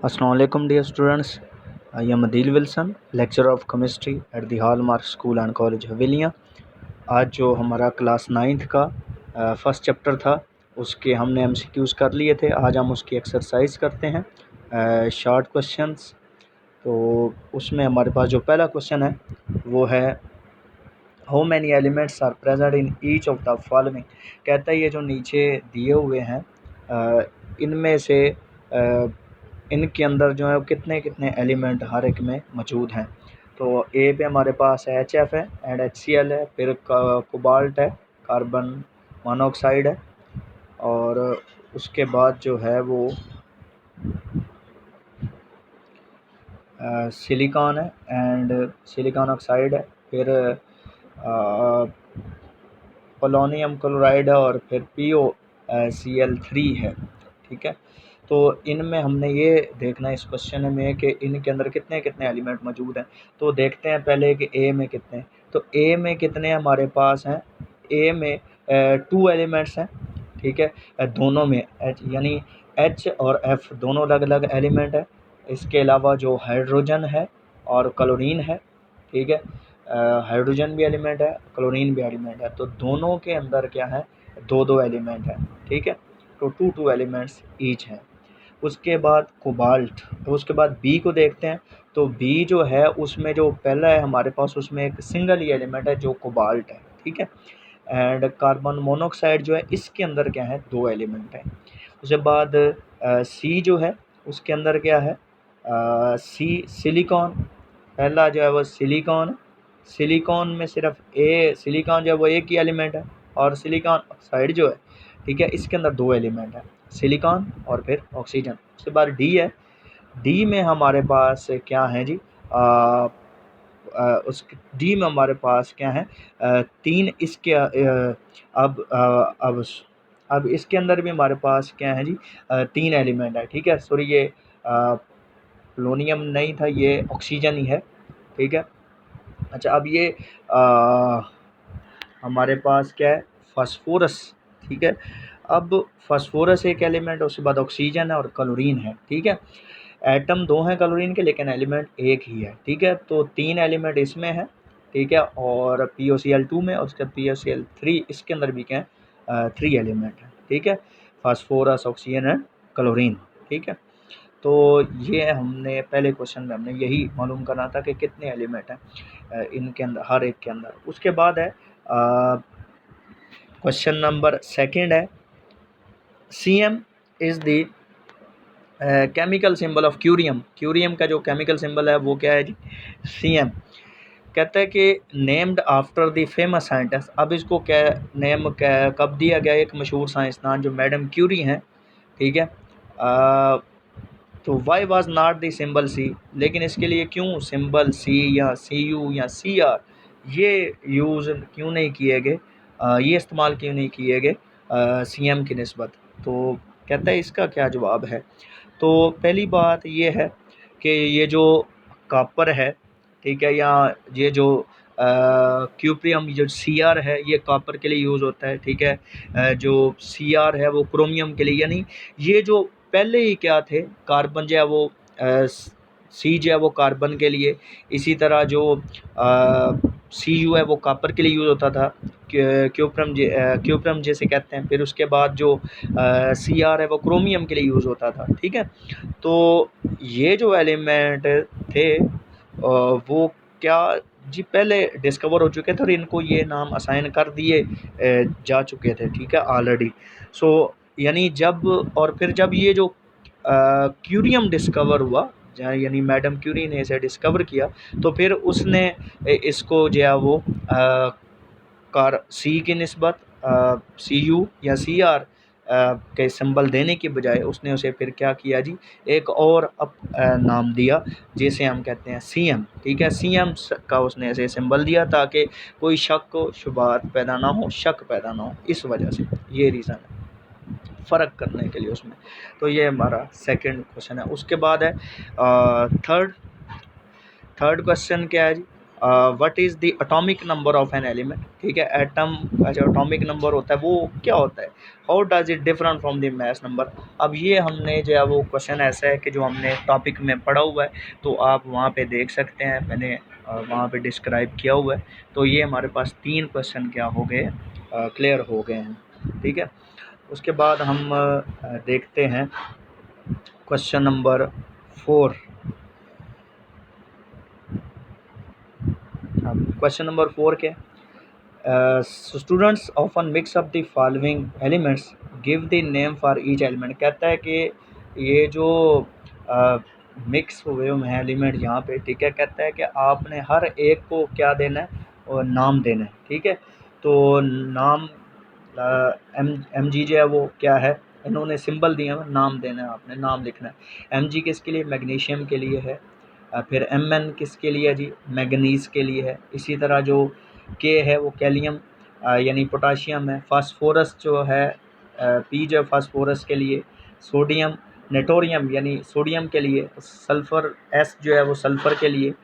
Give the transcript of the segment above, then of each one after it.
Assalamualaikum dear students. I am Adil Wilson, lecturer of chemistry at the Hallmark School and College हवेलियाँ। आज जो हमारा class 9th का first chapter था उसके हमने एमसीक्यूज़ कर लिए थे। आज हम उसकी एक्सरसाइज करते हैं शॉर्ट क्वेश्चंस। तो उसमें हमारे पास जो पहला क्वेश्चन है वो है how many elements are present in each of the following. कहता है ये जो नीचे दिए हुए हैं इनमें से इनके अंदर जो है कितने कितने एलिमेंट हर एक में मौजूद हैं। तो ए पे हमारे पास HF है एंड HCl है, फिर कोबाल्ट है, कार्बन मोनोऑक्साइड है, और उसके बाद जो है वो सिलिकॉन है एंड सिलिकॉन ऑक्साइड है, फिर पोलोनियम क्लोराइड है और फिर POCl3 है। ठीक है, तो इनमें हमने ये देखना है इस क्वेश्चन में कि इनके अंदर कितने कितने एलिमेंट मौजूद हैं। तो देखते हैं पहले कि ए में कितने। तो ए में कितने हमारे पास हैं। ए में 2 एलिमेंट्स हैं। ठीक है, दोनों में H यानी H और F दोनों अलग अलग एलिमेंट है। इसके अलावा जो हाइड्रोजन है और क्लोरीन है, ठीक है, हाइड्रोजन भी एलिमेंट है, क्लोरीन भी एलिमेंट है। तो दोनों के अंदर क्या है, 2-2 एलिमेंट है। ठीक है, तो 2-2 एलिमेंट्स ईच हैं। उसके बाद कोबाल्ट, उसके बाद बी को देखते हैं। तो बी जो है उसमें जो पहला है हमारे पास उसमें एक सिंगल ही एलिमेंट है जो कोबाल्ट है। ठीक है, एंड कार्बन मोनोऑक्साइड जो है इसके अंदर क्या है, 2 एलिमेंट है। उसके बाद सी जो है उसके अंदर क्या है, सी सिलिकॉन, पहला जो है वो सिलिकॉन है। सिलिकॉन में सिर्फ सिलिकॉन जो है वो एक ही एलिमेंट है, और सिलिकॉन ऑक्साइड जो है, ठीक है, इसके अंदर 2 एलिमेंट है, सिलिकॉन और फिर ऑक्सीजन। उसके बाद डी है। डी में हमारे पास क्या है जी, उस डी में हमारे पास क्या है, 3 इसके अब इसके अंदर भी हमारे पास क्या है जी, 3 एलिमेंट है। ठीक है, सॉरी ये पोलोनियम नहीं था, ये ऑक्सीजन ही है। ठीक है, अच्छा अब ये हमारे पास क्या है, फास्फोरस। ठीक है, अब फास्फोरस एक एलिमेंट है, उसके बाद ऑक्सीजन है और क्लोरीन है। ठीक है, एटम 2 हैं क्लोरीन के लेकिन एलिमेंट एक ही है। ठीक है, तो 3 एलिमेंट इसमें है। ठीक है, और POCl2 में और उसके POCl3 इसके अंदर भी क्या है, 3 एलिमेंट है। ठीक है, फास्फोरस, ऑक्सीजन एंड क्लोरीन। ठीक है, तो ये हमने पहले क्वेश्चन में हमने यही मालूम करना था कि कितने एलिमेंट हैं इनके अंदर, हर एक के अंदर। उसके बाद है क्वेश्चन नंबर 2 है, Cm is the chemical symbol of curium. Curium का जो केमिकल सिंबल है वो क्या है जी, Cm। कहता है कि named after the famous scientist. अब इसको क्या नेम कब दिया गया, एक मशहूर साइंसदान जो मैडम क्यूरी हैं। ठीक है, तो why was not the symbol C, लेकिन इसके लिए क्यों सिंबल सी या Cu या Cr ये यूज़ क्यों नहीं किए गए, ये इस्तेमाल क्यों नहीं किए गए Cm की निस्बत। तो कहता है इसका क्या जवाब है। तो पहली बात ये है कि ये जो कॉपर है, ठीक है, या ये जो क्यूप्रियम जो Cr है ये कॉपर के लिए यूज़ होता है। ठीक है, जो Cr है वो क्रोमियम के लिए, यानी ये जो पहले ही क्या थे, कार्बन जो है वो सी जो है वो कार्बन के लिए, इसी तरह जो Cu है वो कॉपर के लिए यूज़ होता था, क्यूप्रम जैसे कहते हैं। फिर उसके बाद जो Cr है वो क्रोमियम के लिए यूज़ होता था। ठीक है, तो ये जो एलिमेंट थे वो क्या जी पहले डिस्कवर हो चुके थे और इनको ये नाम असाइन कर दिए जा चुके थे। ठीक है, ऑलरेडी। सो यानी जब, और फिर जब ये जो क्यूरियम डिस्कवर हुआ, यानी मैडम क्यूरी ने इसे डिस्कवर किया, तो फिर उसने इसको जो है वो सी की निस्बत Cu या Cr के सिंबल देने की बजाय उसने उसे फिर क्या किया जी, एक और नाम दिया जिसे हम कहते हैं Cm। ठीक है, Cm का उसने ऐसे सिंबल दिया ताकि कोई शक शुबात पैदा ना हो, शक पैदा ना हो, इस वजह से ये रीज़न है फ़र्क करने के लिए उसमें। तो ये हमारा सेकंड क्वेश्चन है। उसके बाद है थर्ड क्वेश्चन क्या है जी, what is the atomic number of an element, ठीक है, एटम का जो एटॉमिक नंबर होता है वो क्या होता है, how does it different from the mass number. अब ये हमने जो है वो क्वेश्चन ऐसा है कि जो हमने टॉपिक में पढ़ा हुआ है, तो आप वहाँ पे देख सकते हैं, मैंने वहाँ पे डिस्क्राइब किया हुआ है। तो ये हमारे पास 3 क्वेश्चन क्या हो गए, क्लियर हो गए हैं, ठीक है। उसके बाद हम देखते हैं क्वेश्चन नंबर 4। अब क्वेश्चन नंबर 4 क्या है, students often mix up the following elements, give the name for each element. कहता है कि ये जो मिक्स हुए हुए हैं एलिमेंट यहाँ पे, ठीक है, कहता है कि आपने हर एक को क्या देना है, और नाम देना है, ठीक है। तो नाम एम जी जो है वो क्या है, इन्होंने सिंबल दिया है, नाम देना है, आपने नाम लिखना है। एम जी किसके लिए, मैग्नीशियम के लिए है। फिर एम एन किसके लिए है जी, मैग्नीज़ के लिए है। इसी तरह जो के है वो कैलियम यानी पोटाशियम है। फास्फोरस जो है पी जो है फास्फोरस के लिए। सोडियम नेटोरियम यानी सोडियम के लिए। सल्फ़र एस जो है वो सल्फ़र के लिए।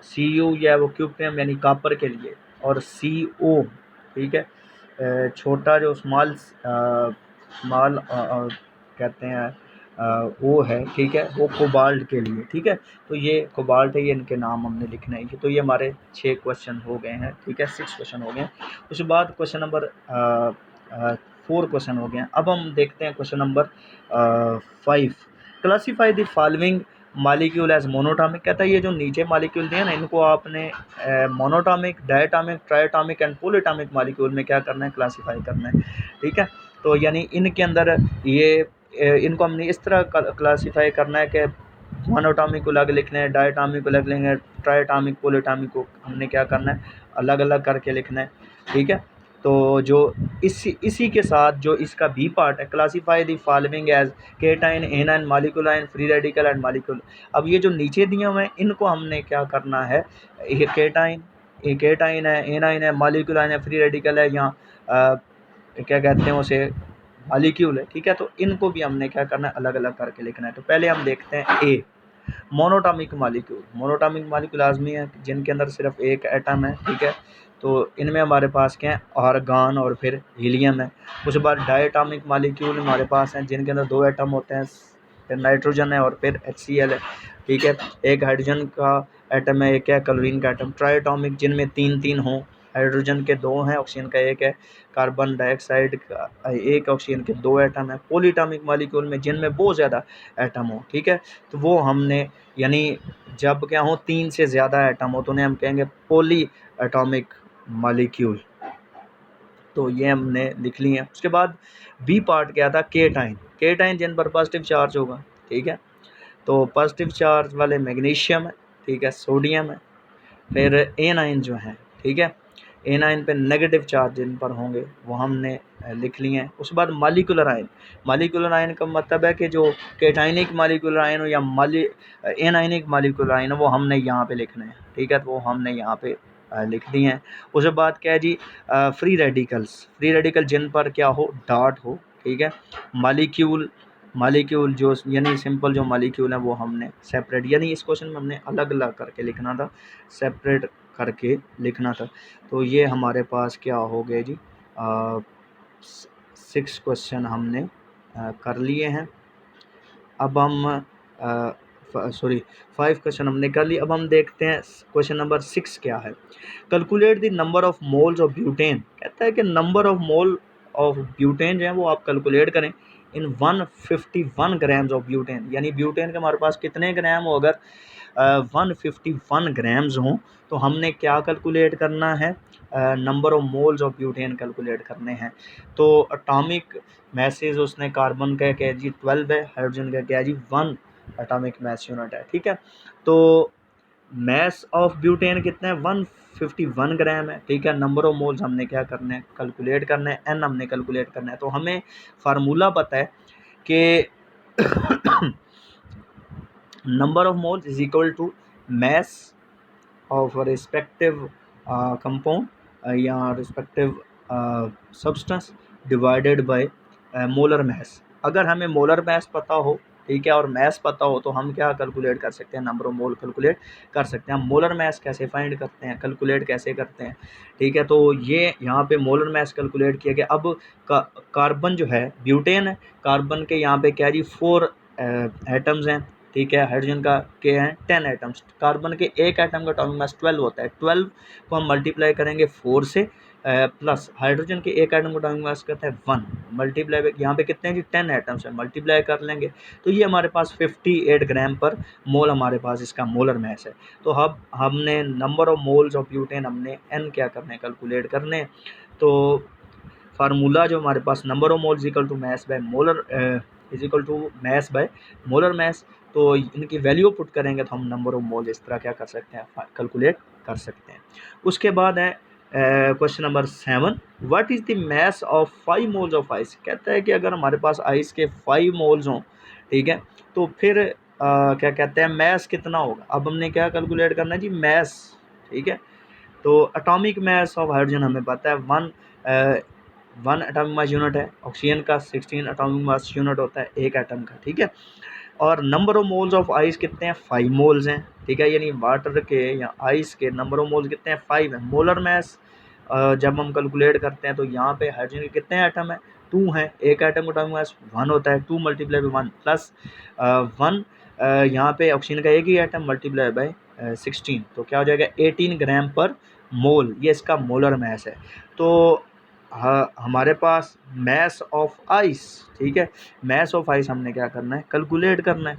सी यू जो है वो क्यूप्रियम यानी कॉपर के लिए। और सी ओ, ठीक है, छोटा जो स्मॉल कहते हैं वो है, ठीक है, वो कोबाल्ट के लिए, ठीक है। तो ये कोबाल्ट है, ये इनके नाम हमने लिखने हैं। तो ये हमारे 6 क्वेश्चन हो गए हैं, ठीक है, 6 क्वेश्चन हो गए हैं। उसके बाद क्वेश्चन नंबर 4 क्वेश्चन हो गए हैं। अब हम देखते हैं question number 5। Classify the following molecule as monatomic. कहता है ये जो नीचे मालिक्यूल दिए ना, इनको आपने monoatomic, diatomic, triatomic and polyatomic molecule में क्या करना है, क्लासीफाई करना है, ठीक है। तो यानी इनके अंदर ये इनको हमने इस तरह क्लासीफाई करना है कि मोनोटॉमिक को अलग लिखना है, डायटॉमिक को अलग लिखना है, ट्राइटॉमिक पॉलीटॉमिक को हमने क्या करना है, अलग अलग करके लिखना है, ठीक है। तो जो इसी के साथ जो इसका बी पार्ट है, classify the following as cation, anion, molecular ion, free radical and molecule. अब ये जो नीचे दिए हुए हैं इनको हमने क्या करना है, ये केटाइन है, एनाइन है, मॉलिक्यूलाइन है, फ्री रेडिकल है, या क्या कहते हैं उसे, मॉलिक्यूल है, ठीक है। तो इनको भी हमने क्या करना है, अलग अलग करके लिखना है। तो पहले हम देखते हैं A, monoatomic molecule. Monoatomic molecule आज़मी है जिनके अंदर सिर्फ एक एटम है, ठीक है। तो इनमें हमारे पास क्या है, आर्गन और फिर हीलियम है। उसके बाद डायटॉमिक मॉलिक्यूल हमारे पास हैं जिनके अंदर 2 एटम होते हैं, फिर नाइट्रोजन है और फिर HCl है, ठीक है। एक हाइड्रोजन का एटम है, एक है क्लोरीन का एटम। ट्राइटॉमिक जिनमें 3 हों, हाइड्रोजन के 2 हैं, ऑक्सीजन का 1 है, कार्बन डाइऑक्साइड का 1, ऑक्सीजन के 2 एटम है। पॉलीटॉमिक मॉलिक्यूल में जिनमें बहुत ज़्यादा एटम हो, ठीक है, तो वो हमने यानी जब क्या हो 3 से ज़्यादा एटम हो तो उन्हें हम कहेंगे पॉली एटॉमिक मॉलिक्यूल। तो ये हमने लिख लिए हैं। उसके बाद बी पार्ट क्या था, केटाइन जिन पर पॉजिटिव चार्ज होगा, ठीक है। तो पॉजिटिव चार्ज वाले मैग्नीशियम है, ठीक है, सोडियम है। फिर एनाइन जो है, ठीक है, एनाइन पे नेगेटिव चार्ज जिन पर होंगे वो हमने लिख लिए हैं। उसके बाद मॉलिक्यूलर आयन। मॉलिक्यूलर आयन का मतलब है कि जो केटाइनिक मॉलिक्यूलर आयन हो या एनाइनिक मॉलिक्यूलर आयन हो वो हमने यहाँ पे लिखना है, ठीक है। तो वो हमने यहाँ पे लिख दिए हैं। उसके बाद क्या है जी, फ्री रेडिकल जिन पर क्या हो, डॉट हो, ठीक है। मॉलिक्यूल जो यानी सिंपल जो मॉलिक्यूल है वो हमने सेपरेट, यानी इस क्वेश्चन में हमने अलग अलग करके लिखना था, सेपरेट करके लिखना था। तो ये हमारे पास क्या हो गए जी, 6 क्वेश्चन हमने कर लिए हैं। अब हम 5 क्वेश्चन हमने कर लिए। अब हम देखते हैं क्वेश्चन नंबर 6 क्या है। Calculate the number of moles of butane. कहता है कि number of mole of butane जो है वो आप कैलकुलेट करें इन 151 ग्राम्स ऑफ ब्यूटेन। यानी ब्यूटेन के हमारे पास कितने ग्राम हो, अगर 151 ग्राम्स हों तो हमने क्या कैलकुलेट करना है, number of moles of butane calculate करने हैं। तो एटॉमिक मैसेज उसने कार्बन का क्या है जी 12 है, हाइड्रोजन का क्या है जी 1 एटॉमिक मैस यूनिट है, ठीक है। तो मैस ऑफ ब्यूटेन कितना है, 151 ग्राम है, ठीक है। नंबर ऑफ मोल्स हमने क्या करना है, कैलकुलेट करना है, एन हमने कैलकुलेट करना है। तो हमें फार्मूला पता है कि number of moles is equal to mass of respective compound या respective substance divided by molar mass. अगर हमें मोलर मैस पता हो ठीक है, और मैस पता हो तो हम क्या कैलकुलेट कर सकते हैं, नंबर ऑफ मोल कैलकुलेट कर सकते हैं। हम मोलर मैस कैसे फाइंड करते हैं, कैलकुलेट कैसे करते हैं, ठीक है। तो ये यहाँ पे मोलर मैस कैलकुलेट किया गया। अब कार्बन जो है ब्यूटेन है, कार्बन के यहाँ पे क्या जी 4 एटम्स हैं, ठीक है। हाइड्रोजन का के हैं 10 एटम्स। कार्बन के एक एटम का एटॉमिक मास 12 होता है। 12 को हम मल्टीप्लाई करेंगे 4 से, प्लस हाइड्रोजन के एक एटम का एटॉमिक मास कहता है 1, मल्टीप्लाई यहाँ पे कितने हैं जी 10 एटम्स हैं, मल्टीप्लाई कर लेंगे तो ये हमारे पास 58 ग्राम पर मोल हमारे पास इसका मोलर मैस है। तो अब हमने number of moles of butane हमने n क्या करने हैं, कैलकुलेट करने। तो फार्मूला जो हमारे पास number of moles equal to mass by molar is equal to mass by molar mass. तो इनकी वैल्यू पुट करेंगे तो हम नंबर ऑफ मोल इस तरह क्या कर सकते हैं, कैलकुलेट कर सकते हैं। उसके बाद है question number 7, what is the mass of 5 moles of ice. कहता है कि अगर हमारे पास आइस के 5 मोल्स हों, ठीक है, तो फिर क्या कहते हैं मैस कितना होगा। अब हमने क्या कैलकुलेट करना है जी, मैस, ठीक है। तो एटॉमिक मैस ऑफ हाइड्रोजन हमें पता है 1 एटॉमिक मास यूनिट है, ऑक्सीजन का 16 एटॉमिक मास यूनिट होता है एक एटम का, ठीक है। और number of moles of ice कितने हैं, 5 मोल्स हैं, ठीक है। यानी वाटर के या आइस के नंबर ऑफ मोल्स कितने हैं, 5 हैं। मोलर मैस जब हम कैलकुलेट करते हैं तो यहाँ पे हाइड्रोजन के कितने एटम है, 2 हैं, एक एटम का एटॉमिक मास 1 होता है, 2 मल्टीप्लाई बाई 1 प्लस 1, यहाँ पे ऑक्सीजन का एक ही एटम मल्टीप्लाई बाई 16, तो क्या हो जाएगा 18 ग्राम पर मोल, ये इसका मोलर मैस है। तो हमारे पास मैस ऑफ आइस, ठीक है, मैस ऑफ आइस हमने क्या करना है, कैलकुलेट करना है,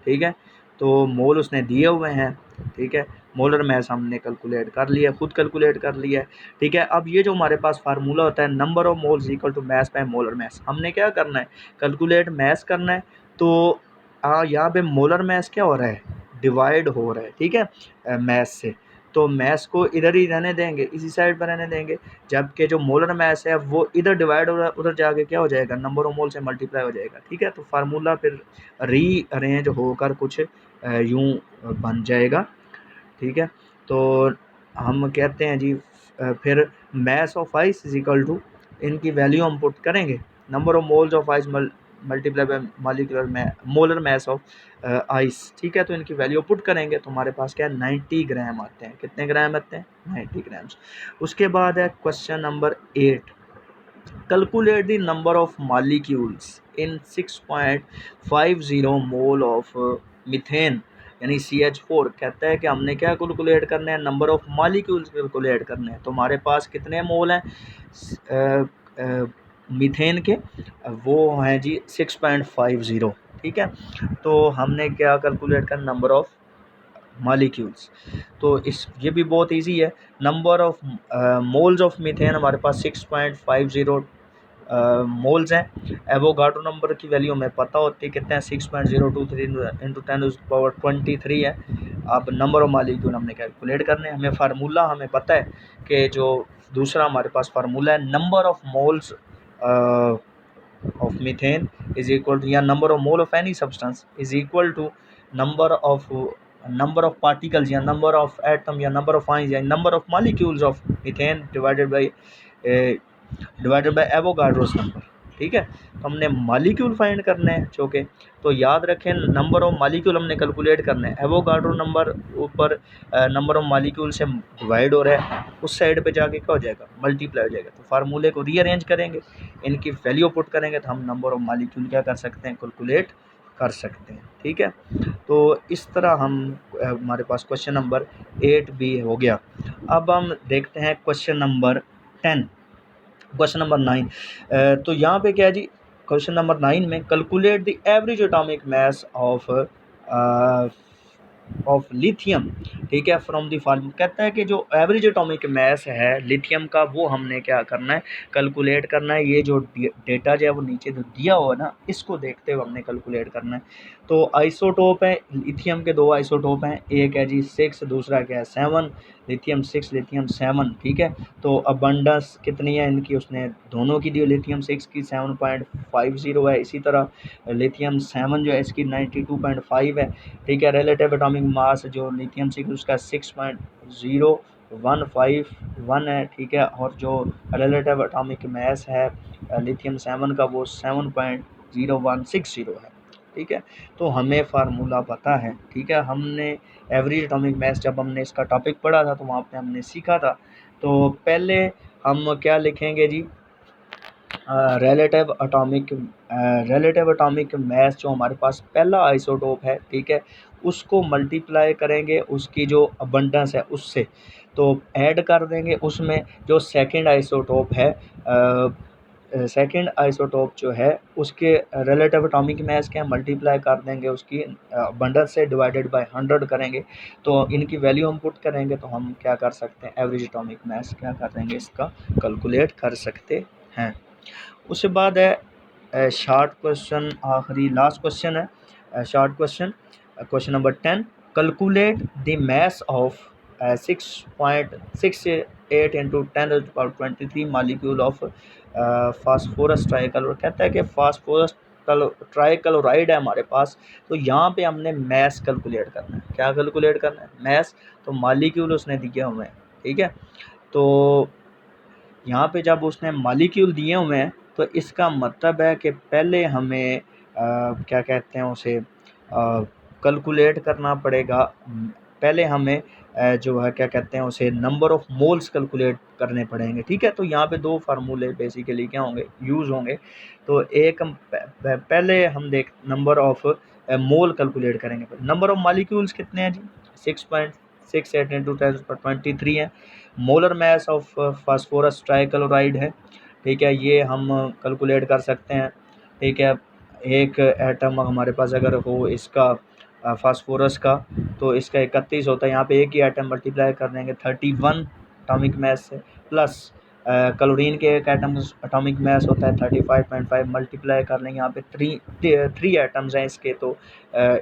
ठीक है। तो मोल उसने दिए हुए हैं, ठीक है। मोलर मैस हमने कैलकुलेट कर लिया, खुद कैलकुलेट कर लिया है, ठीक है। अब ये जो हमारे पास फार्मूला होता है number of moles equal to mass by molar mass, हमने क्या करना है, कैलकुलेट मैस करना है। तो यहाँ पे मोलर मैस क्या हो रहा है, डिवाइड हो रहा है, ठीक है, मैस से। तो मैस को इधर ही रहने देंगे, इसी साइड पर रहने देंगे, जबकि जो मोलर मैस है वो इधर डिवाइड हो रहा है, उधर जाके क्या हो जाएगा, नंबर ऑफ मोल से मल्टीप्लाई हो जाएगा, ठीक है। तो फार्मूला फिर रीअरेंज होकर कुछ यूँ बन जाएगा, ठीक है। तो हम कहते हैं जी फिर mass of ice is equal to, इनकी वैल्यू हम पुट करेंगे, number of moles of ice multiply by molecular में मोलर मैस ऑफ आइस, ठीक है। तो इनकी वैल्यू पुट करेंगे तो हमारे पास क्या है 90 ग्राम आते हैं। कितने ग्राम आते हैं, 90 ग्राम्स। उसके बाद है question number 8, calculate the number of molecules in 6.50 mole of methane यानी CH4। कहता है कि हमने क्या कैलकुलेट करना है, नंबर ऑफ मॉलिक्यूल्स कैलकुलेट करने हैं। तो हमारे पास कितने मोल हैं मीथेन के, वो हैं जी 6.50, ठीक है। तो हमने क्या कैलकुलेट करना, नंबर ऑफ मॉलिक्यूल्स। तो ये भी बहुत इजी है, number of moles of methane हमारे पास 6.50 मोल्स हैं। एवोगाड्रो नंबर की वैल्यू हमें पता होती है कितने हैं, 6.023 इंटू 10⁻23 है। अब नंबर ऑफ मॉलिक्यूल हमने कैलकुलेट करने हैं। हमें फार्मूला हमें पता है कि जो दूसरा हमारे पास फार्मूला है, number of moles of methane is equal to, या number of mole of any substance is equal to number of particles या नंबर ऑफ एटम या नंबर ऑफ आयंस या number of molecules of methane divided by Avogadro's number, ठीक है। तो हमने molecule find करने हैं चौके। तो याद रखें नंबर ऑफ मॉलिक्यूल हमने कैलकुलेट करने हैं, एवोगाड्रो नंबर ऊपर नंबर ऑफ मॉलिक्यूल से डिवाइड हो रहा है, उस साइड पे जाके क्या हो जाएगा, मल्टीप्लाई हो जाएगा। तो फार्मूले को रीअरेंज करेंगे, इनकी वैल्यू पुट करेंगे तो हम नंबर ऑफ मॉलिक्यूल क्या कर सकते हैं, कैलकुलेट कर सकते हैं, ठीक है। तो इस तरह हम हमारे पास क्वेश्चन नंबर 8 भी हो गया। अब हम देखते हैं क्वेश्चन नंबर 10, क्वेश्चन नंबर 9। तो यहाँ पे क्या है जी, क्वेश्चन नंबर 9 में calculate the average atomic mass of lithium, ठीक है, फ्रॉम द फॉलोइंग। कहता है कि जो एवरेज एटॉमिक मास है लिथियम का वो हमने क्या करना है, कैलकुलेट करना है। ये जो डेटा जो है वो नीचे जो दिया हुआ है ना, इसको देखते हुए हमने कैलकुलेट करना है। तो आइसोटोप है लिथियम के, 2 आइसोटोप हैं, एक है जी 6, दूसरा क्या है 7, लिथियम 6 लिथियम 7, ठीक है। तो अबंडेंस कितनी है इनकी, उसने दोनों की दी, लिथियम 6 की 7.50 है, इसी तरह लिथियम 7 जो है इसकी 92.5 है, ठीक है। रिलेटिव एटॉमिक मास जो लिथियम 6 उसका 6.0151 है, ठीक है। और जो रिलेटिव एटॉमिक मास है लिथियम 7 का वो 7.0160 है, ठीक है। तो हमें फार्मूला पता है, ठीक है। हमने एवरेज एटॉमिक मास जब हमने इसका टॉपिक पढ़ा था तो वहाँ पे हमने सीखा था। तो पहले हम क्या लिखेंगे जी, रिलेटिव एटॉमिक मास जो हमारे पास पहला आइसोटोप है, ठीक है, उसको मल्टीप्लाई करेंगे उसकी जो अबंडेंस है उससे, तो ऐड कर देंगे उसमें जो सेकंड आइसोटोप है, सेकंड आइसोटोप जो है उसके रिलेटिव एटॉमिक मास क्या मल्टीप्लाई कर देंगे उसकी अबंडेंस से, डिवाइडेड बाय 100 करेंगे। तो इनकी वैल्यू हम पुट करेंगे तो हम क्या कर सकते हैं, एवरेज एटॉमिक मास क्या कर देंगे इसका कैलकुलेट कर सकते हैं। उसके बाद है शॉर्ट क्वेश्चन, आखिरी लास्ट क्वेश्चन है short question, question number 10, calculate the mass of 6.68 into 10⁻23 molecule of phosphorus trichloride. कहता है कि फास्फोरस ट्राइक्लोराइड है हमारे पास, तो यहाँ पे हमने मास कैलकुलेट करना है। क्या कैलकुलेट करना है, मास। तो मालिक्यूल उसने दिए हुए हैं, ठीक है। तो यहाँ पे जब उसने मालिक्यूल दिए हुए हैं तो इसका मतलब है कि पहले हमें क्या कहते हैं उसे कैलकुलेट करना पड़ेगा। पहले हमें जो है क्या कहते हैं उसे नंबर ऑफ मोल्स कैलकुलेट करने पड़ेंगे, ठीक है। तो यहाँ पे दो फार्मूले बेसिकली क्या होंगे, यूज़ होंगे। तो एक हम पहले हम देख नंबर ऑफ मोल कैलकुलेट करेंगे। नंबर ऑफ मालिक्यूल्स कितने हैं जी, 6.68 इंटू 10⁻23 है। Molar mass of phosphorus trichloride है, ठीक है, ये हम कैलकुलेट कर सकते हैं, ठीक है। एक एटम हमारे पास अगर हो इसका फास्फोरस का, तो इसका 31 होता है, यहाँ पे एक ही एटम मल्टीप्लाई कर देंगे 31 एटॉमिक मास से, प्लस क्लोरीन के एक एटम एटॉमिक मास होता है 35.5, मल्टीप्लाई कर लेंगे, यहाँ पे थ्री एटम्स हैं इसके, तो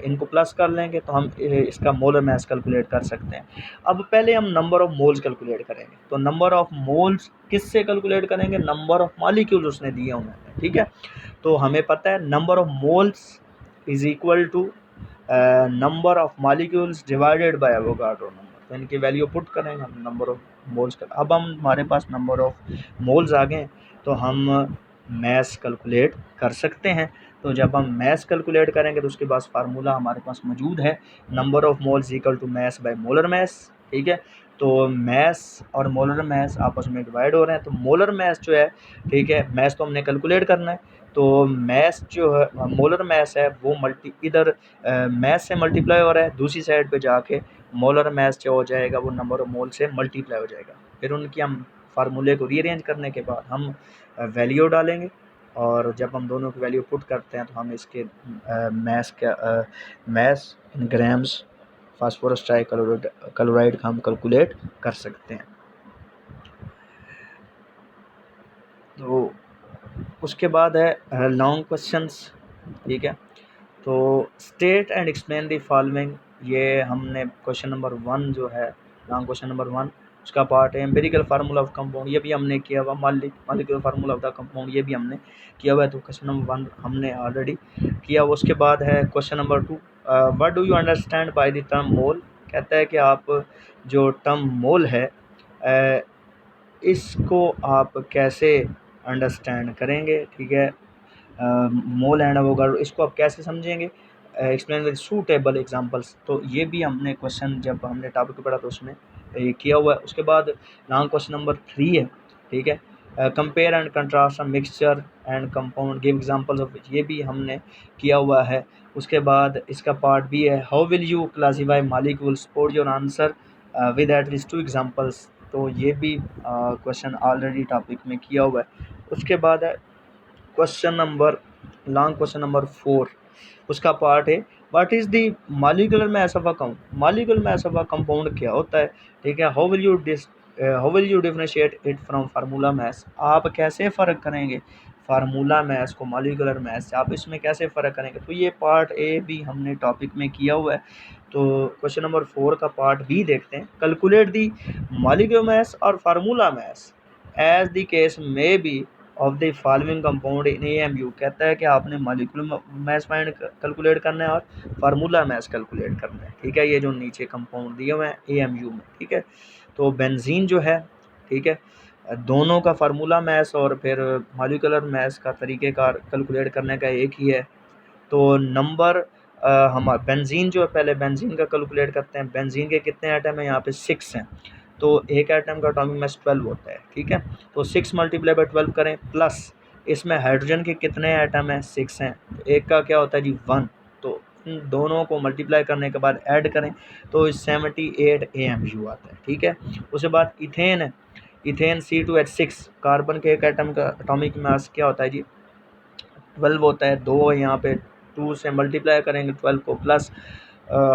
इनको प्लस कर लेंगे तो हम इसका मोलर मास कैलकुलेट कर सकते हैं। अब पहले हम नंबर ऑफ मोल्स कैलकुलेट करेंगे। तो नंबर ऑफ मोल्स किससे कैलकुलेट करेंगे, नंबर ऑफ मॉलिक्यूल्स उसने दिए हुए हैं, ठीक है। तो हमें पता है number of moles is equal to number of molecules divided by Avogadro number. तो इनकी वैल्यू पुट करेंगे हम नंबर ऑफ मोल्स का। अब हम हमारे पास नंबर ऑफ मोल्स आ गए तो हम मास कैलकुलेट कर सकते हैं। तो जब हम मास कैलकुलेट करेंगे तो उसके बाद फार्मूला हमारे पास मौजूद है, number of moles equal to mass by molar mass, ठीक है। तो मास और मोलर मास आपस में डिवाइड हो रहे हैं, तो मोलर मास जो है, ठीक है, मास तो हमने कैलकुलेट करना है, तो मास जो है मोलर मास है वो इधर मास से मल्टीप्लाई हो रहा है, दूसरी साइड पे जाके मोलर मास जो हो जाएगा वो नंबर ऑफ मोल से मल्टीप्लाई हो जाएगा। फिर उनकी हम फार्मूले को रीअरेंज करने के बाद हम वैल्यू डालेंगे, और जब हम दोनों की वैल्यू पुट करते हैं तो हम इसके मास इन ग्राम्स फास्फोरस ट्राइक्लोराइड का हम कैलकुलेट कर सकते हैं। तो उसके बाद है लॉन्ग क्वेश्चंस, ठीक है। तो state and explain the following, ये हमने क्वेश्चन नंबर 1 जो है लॉन्ग क्वेश्चन नंबर 1 उसका पार्ट है। एम्पिरिकल फार्मूला ऑफ कंपाउंड, ये भी हमने किया हुआ। Molecular formula of the compound, ये भी हमने किया हुआ है। तो क्वेश्चन नंबर 1 हमने ऑलरेडी किया हुआ। उसके बाद है question number 2, what do you understand by the term mole. कहता है कि आप जो टर्म मोल है इसको आप कैसे अंडरस्टैंड करेंगे, ठीक है। मोल एंड अवोगाड्रो, इसको आप कैसे समझेंगे, एक्सप्लेन विद सूटेबल एग्जांपल्स। तो ये भी हमने क्वेश्चन जब हमने टॉपिक पढ़ा तो उसमें किया हुआ है। उसके बाद लॉन्ग क्वेश्चन नंबर 3 है, ठीक है। Compare and contrast a mixture and compound, give examples of, ये भी हमने किया हुआ है। उसके बाद इसका पार्ट भी है, how will you classify molecules, put your answer with at least 2 examples. तो ये भी क्वेश्चन ऑलरेडी टॉपिक में किया हुआ है। उसके बाद है question number long question number 4, उसका पार्ट है what is the molecular mass of a compound. Molecular mass of a compound क्या होता है, ठीक है। How will you differentiate it from formula mass, आप कैसे फ़र्क करेंगे फार्मूला मास को मॉलिक्यूलर मास से, आप इसमें कैसे फ़र्क करेंगे। तो ये पार्ट ए भी हमने टॉपिक में किया हुआ है। तो क्वेश्चन नंबर 4 का पार्ट बी देखते हैं, कैलकुलेट दी मॉलिक्यूलर मास और formula mass as the case may be of the following compound in AMU। कहता है कि आपने मॉलिक्यूलर मास फाइंड कैलकुलेट करना है और फार्मूला मास कैलकुलेट करना है, ठीक है। ये जो नीचे कंपाउंड दिए हुए हैं AMU में, ठीक है। तो बेंजीन जो है, ठीक है, दोनों का फार्मूला मास और फिर मॉलिक्यूलर मास का तरीक़ेकार कैलकुलेट करने का एक ही है। तो नंबर हम बेंजीन जो है, पहले बेंजीन का कैलकुलेट करते हैं। बेंजीन के कितने आइटम हैं, यहाँ पे 6 हैं, तो एक आइटम का एटॉमिक मास 12 होता है, ठीक है। तो 6 मल्टीप्लाई बाई 12 करें, प्लस इसमें हाइड्रोजन के कितने आइटम हैं, 6 हैं, तो एक का क्या होता है जी 1, तो इन दोनों को मल्टीप्लाई करने के बाद ऐड करें तो 78 AMU आता है, ठीक है। उसके बाद इथेन है, इथेन C2H6, कार्बन के एक आइटम का एटॉमिक मास क्या होता है जी 12 होता है। 2 यहाँ पे 2 से मल्टीप्लाई करेंगे 12 को, प्लस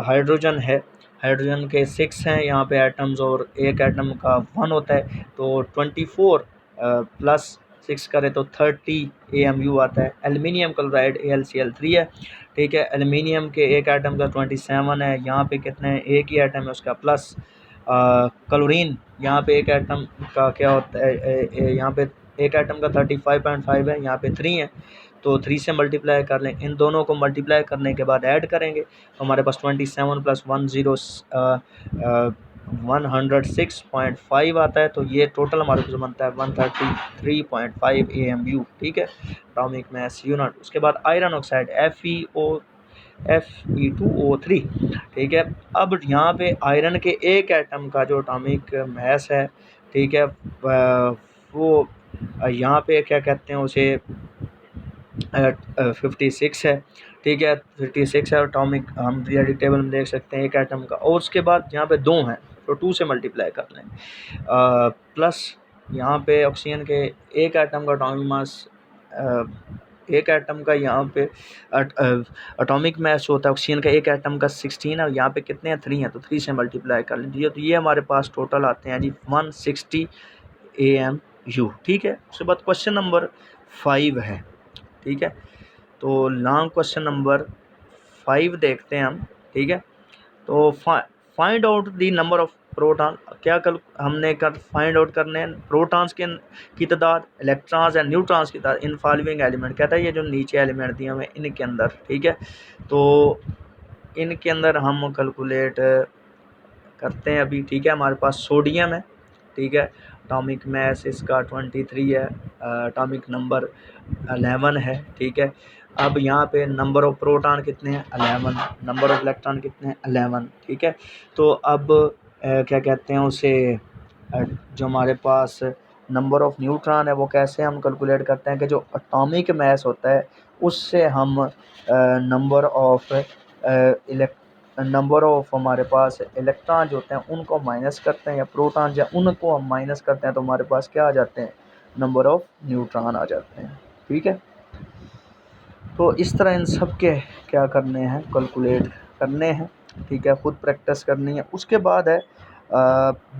हाइड्रोजन है, हाइड्रोजन के 6 हैं यहाँ पे आइटम्स और एक आइटम का 1 होता है, तो 24 प्लस 6 करें तो 30 AMU आता है। एल्युमिनियम क्लोराइड AlCl3 है, ठीक है। एल्युमिनियम के एक आइटम का 27 है, यहाँ पे कितने हैं, एक ही आइटम है उसका, प्लस क्लोरीन यहाँ पे एक आइटम का क्या होता है, यहाँ पे एक आइटम का 35.5 है, यहाँ पे 3 है, तो 3 से मल्टीप्लाई कर लें। इन दोनों को मल्टीप्लाई करने के बाद ऐड करेंगे तो हमारे पास 27 प्लस 106.5 आता है, तो ये टोटल हमारे पास बनता है 133.5 AMU, ठीक है, एटॉमिक मास यूनिट। उसके बाद आयरन ऑक्साइड Fe2O3, ठीक है। अब यहाँ पे आयरन के एक एटम का जो एटॉमिक मास है, ठीक है, वो यहाँ पे क्या कहते हैं उसे 56 है, ठीक है, 56 है एटॉमिक, हम पीरियोडिक टेबल में देख सकते हैं एक एटम का। और उसके बाद यहाँ पे 2 हैं तो 2 से मल्टीप्लाई कर लें, प्लस यहाँ पे ऑक्सीजन के एक एटम का एटॉमिक मास, एक एटम का यहाँ पे एटॉमिक मास होता है ऑक्सीजन का एक एटम का 16 है, यहाँ पे कितने हैं, 3 हैं, तो 3 से मल्टीप्लाई कर लीजिए, तो ये हमारे पास टोटल आते हैं जी 160 AMU, ठीक है। उसके बाद क्वेश्चन नंबर 5 है, ठीक है। तो लॉन्ग क्वेश्चन नंबर 5 देखते हैं हम, ठीक है। तो find out the number of proton, क्या कल हमने कर फाइंड आउट करने हैं प्रोटॉन्स की तादाद, इलेक्ट्रॉन्स एंड न्यूट्रॉन्स की तादाद इन फॉलोइंग एलिमेंट, कहता है ये जो नीचे एलिमेंट दिए हुए इनके अंदर, ठीक है। तो इनके अंदर हम कैलकुलेट करते हैं अभी, ठीक है। हमारे पास सोडियम है, ठीक है, एटॉमिक मास इसका 23 है, एटॉमिक नंबर 11 है, ठीक है। अब यहाँ पे नंबर ऑफ प्रोटॉन कितने हैं, 11, नंबर ऑफ इलेक्ट्रॉन कितने हैं, 11, ठीक है। तो अब क्या कहते हैं उसे, जो हमारे पास नंबर ऑफ न्यूट्रॉन है वो कैसे हम कैलकुलेट करते हैं कि जो एटॉमिक मास होता है उससे हम नंबर ऑफ हमारे पास इलेक्ट्रॉन जो होते हैं उनको माइनस करते हैं, या प्रोटॉन जो उनको हम माइनस करते हैं, तो हमारे पास क्या आ जाते हैं, नंबर ऑफ न्यूट्रॉन आ जाते हैं, ठीक है। तो इस तरह इन सब के क्या करने हैं, कैलकुलेट करने हैं, ठीक है, खुद प्रैक्टिस करनी है। उसके बाद है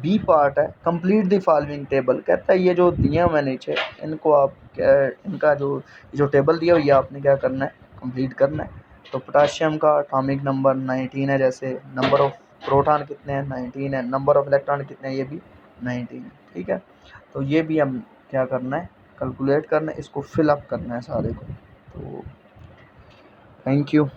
बी पार्ट है, कंप्लीट द फॉलोइंग टेबल, कहता है ये जो दिया हुआ नीचे इनको आप इनका जो टेबल दिया हुआ ये आपने क्या करना है, कंप्लीट करना है। तो पोटाशियम का एटॉमिक नंबर 19 है, जैसे नंबर ऑफ प्रोटॉन कितने हैं, 19 है, नंबर ऑफ इलेक्ट्रॉन कितने हैं, ये भी 19 है, ठीक है। तो ये भी हम क्या करना है, कैलकुलेट करना है, इसको फिल अप करना है सारे को। तो थैंक यू।